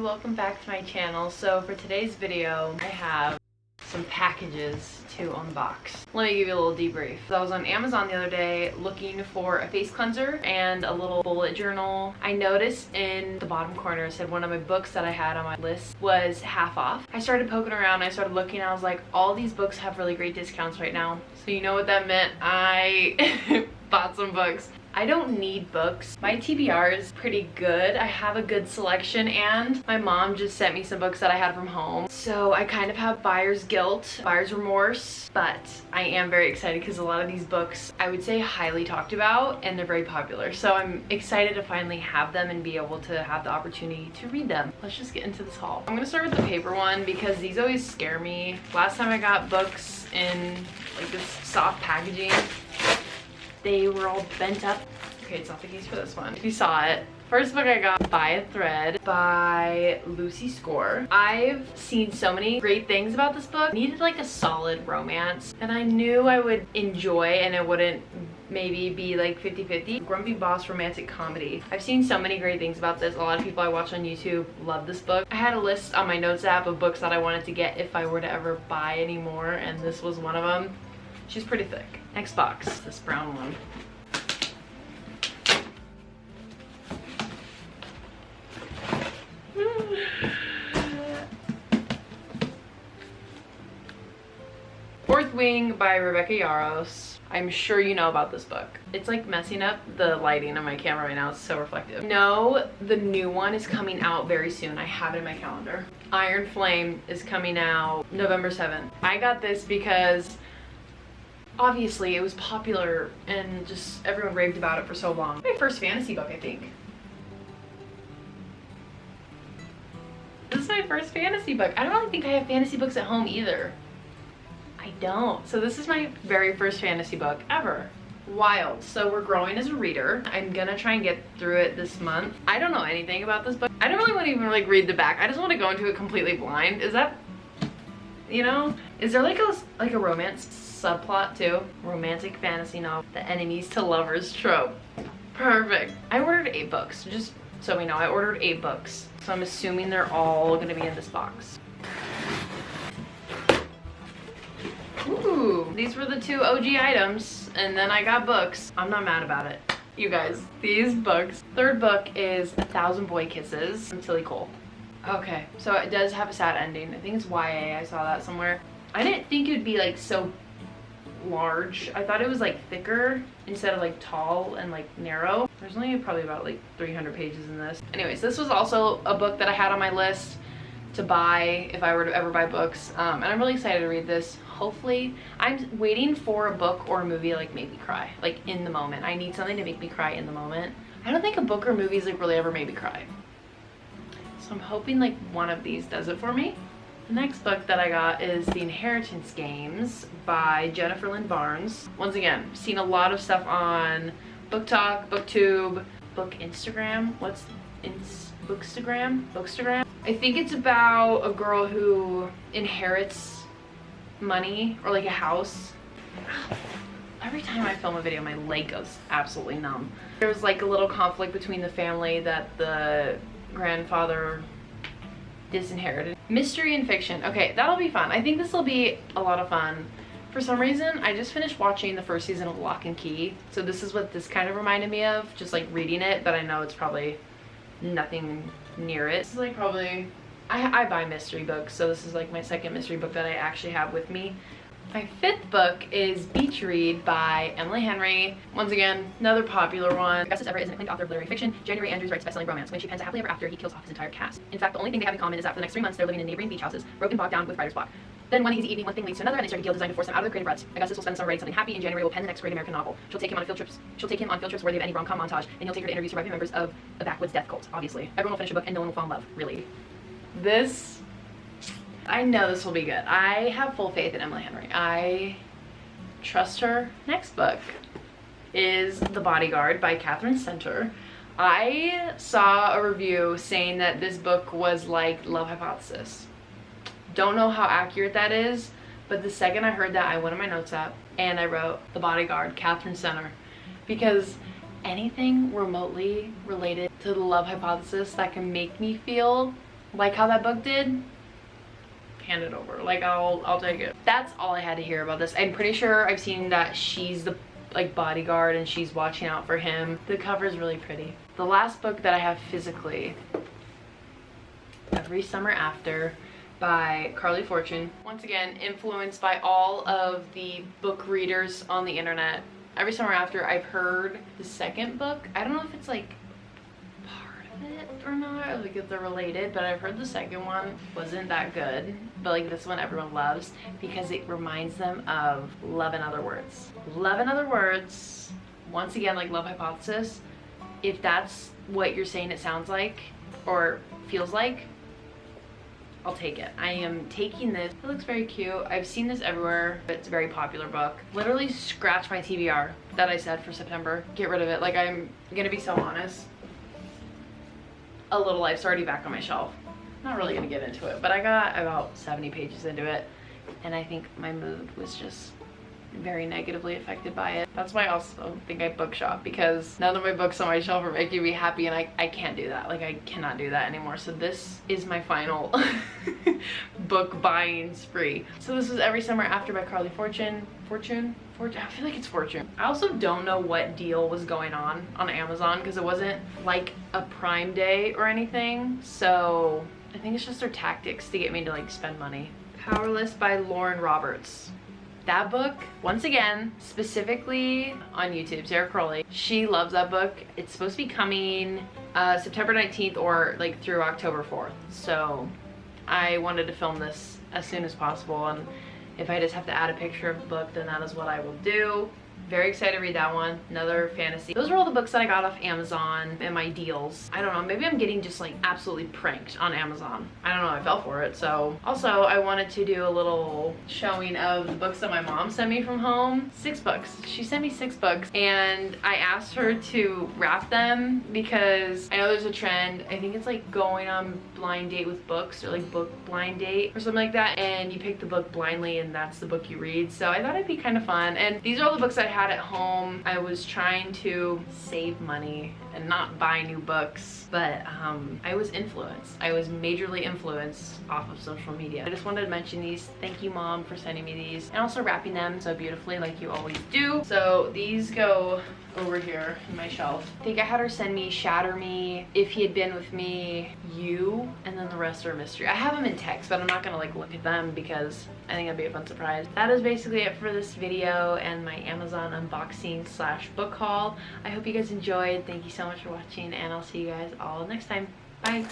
welcome back to my channel. So for today's video, I have some packages to unbox. Let me give you a little debrief. So I was on Amazon the other day looking for a face cleanser and a little bullet journal. I noticed in the bottom corner it said one of my books that I had on my list was half off. I started poking around, I started looking, I was like, all these books have really great discounts right now. So you know what that meant? I bought some books. I don't need books. My TBR is pretty good. I have a good selection, and my mom just sent me some books that I had from home. So I kind of have buyer's guilt, buyer's remorse, but I am very excited because a lot of these books I would say highly talked about and they're very popular. So I'm excited to finally have them and be able to have the opportunity to read them. Let's just get into this haul. I'm gonna start with the paper one because these always scare me. Last time I got books in like this soft packaging, they were all bent up. Okay, it's not the case for this one. If you saw it, first book I got, By a Thread by Lucy Score. I've seen so many great things about this book. I needed like a solid romance, and I knew I would enjoy and it wouldn't maybe be like 50-50. Grumpy Boss romantic comedy. I've seen so many great things about this. A lot of people I watch on YouTube love this book. I had a list on my notes app of books that I wanted to get if I were to ever buy any more, and this was one of them. She's pretty thick. Next box, this brown one. Fourth Wing by Rebecca Yarros. I'm sure you know about this book. It's like messing up the lighting on my camera right now. It's so reflective. No, the new one is coming out very soon. I have it in my calendar. Iron Flame is coming out November 7th. I got this because obviously it was popular and just everyone raved about it for so long. My first fantasy book, I think. This is my first fantasy book. I don't really think I have fantasy books at home either. I don't. So this is my very first fantasy book ever. Wild. So we're growing as a reader. I'm gonna try and get through it this month. I don't know anything about this book. I don't really want to even like read the back. I just want to go into it completely blind. Is that, you know? Is there like a romance subplot too? Romantic fantasy novel. The enemies to lovers trope. Perfect. I ordered 8 books. Just so we know, I ordered 8 books. So I'm assuming they're all gonna be in this box. Ooh, these were the 2 OG items, and then I got books. I'm not mad about it. You guys, these books. Third book is 1,000 Boy Kisses from Tilly Cole. Okay, so it does have a sad ending. I think it's YA, I saw that somewhere. I didn't think it would be like so large. I thought it was like thicker instead of like tall and like narrow. There's only probably about like 300 pages in this. Anyways, this was also a book that I had on my list to buy if I were to ever buy books, and I'm really excited to read this. Hopefully, I'm waiting for a book or a movie like make me cry, like in the moment. I need something to make me cry in the moment. I don't think a book or movie is like really ever made me cry, so I'm hoping like one of these does it for me. The next book that I got is The Inheritance Games by Jennifer Lynn Barnes. Once again, seen a lot of stuff on Book Talk, BookTube, Book Instagram. What's Bookstagram? I think it's about a girl who inherits money or like a house. Every time I film a video, my leg goes absolutely numb. There's like a little conflict between the family that the grandfather disinherited. Mystery and fiction. Okay, that'll be fun. I think this will be a lot of fun. For some reason, I just finished watching the first season of Lock and Key, so this is what this kind of reminded me of, just like reading it, but I know it's probably nothing near it. This is like probably, I buy mystery books, so this is like my second mystery book that I actually have with me. My 5th book is Beach Read by Emily Henry. Once again, another popular one. Augustus Everett is an acclaimed author of literary fiction. January Andrews writes best-selling romance. When she pens a happily ever after, he kills off his entire cast. In fact, the only thing they have in common is that for the next 3 months, they're living in neighboring beach houses, broken bogged down with writer's block. Then one hazy evening, one thing leads to another, and they start a guild designed to force them out of their creative ruts. Augustus will spend summer writing something happy, and January will pen the next great American novel. She'll take him on field trips worthy of any rom-com montage, and he'll take her to interview surviving members of a backwoods death cult, obviously. Everyone will finish a book, and no one will fall in love, really. This, I know this will be good. I have full faith in Emily Henry. I trust her. Next book is The Bodyguard by Catherine Center. I saw a review saying that this book was like Love Hypothesis. Don't know how accurate that is, but the second I heard that, I went on my notes app and I wrote The Bodyguard, Catherine Center, because anything remotely related to the love hypothesis that can make me feel like how that book did, hand it over. Like I'll take it. That's all I had to hear about this. I'm pretty sure I've seen that she's the like bodyguard and she's watching out for him. The cover is really pretty. The last book that I have physically, Every Summer After by Carly Fortune. Once again, influenced by all of the book readers on the internet. Every Summer After, I've heard the second book. I don't know if it's like part of it or not, or like if they're related, but I've heard the second one wasn't that good. But like this one everyone loves because it reminds them of Love in Other Words. Love in Other Words, once again, like Love Hypothesis, if that's what you're saying it sounds like or feels like, I'll take it. I am taking this. It looks very cute. I've seen this everywhere. It's a very popular book. Literally scratch my TBR that I said for September. Get rid of it. Like, I'm gonna be so honest. A Little Life's already back on my shelf. Not really gonna get into it, but I got about 70 pages into it, and I think my mood was just very negatively affected by it. That's why I also think I bookshop, because none of my books on my shelf are making me happy, and I can't do that. Like, I cannot do that anymore. So this is my final book buying spree. So this was Every Summer After by Carly Fortune. I feel like it's Fortune. I also don't know what deal was going on Amazon, because it wasn't like a Prime Day or anything. So I think it's just their tactics to get me to like spend money. Powerless by Lauren Roberts. That book, once again, specifically on YouTube, Sarah Crowley, she loves that book. It's supposed to be coming September 19th or like through October 4th. So I wanted to film this as soon as possible, and if I just have to add a picture of the book, then that is what I will do. Very excited to read that one. Another fantasy. Those are all the books that I got off Amazon and my deals. I don't know, maybe I'm getting just like absolutely pranked on Amazon. I don't know, I fell for it. So also I wanted to do a little showing of the books that my mom sent me from home. 6 books. She sent me 6 books, and I asked her to wrap them because I know there's a trend. I think it's like going on blind date with books, or like book blind date or something like that, and you pick the book blindly and that's the book you read. So I thought it'd be kind of fun, and these are all the books I had at home. I was trying to save money and not buy new books, but I was influenced. I was majorly influenced off of social media. I just wanted to mention these. Thank you, Mom, for sending me these, and also wrapping them so beautifully like you always do. So these go over here in my shelf. I think I had her send me Shatter Me, If He Had Been With Me, You, and then the rest are a mystery. I have them in text, but I'm not gonna like look at them because I think it'd be a fun surprise. That is basically it for this video and my Amazon unboxing slash book haul. I hope you guys enjoyed. Thank you so much for watching, and I'll see you guys all next time. Bye.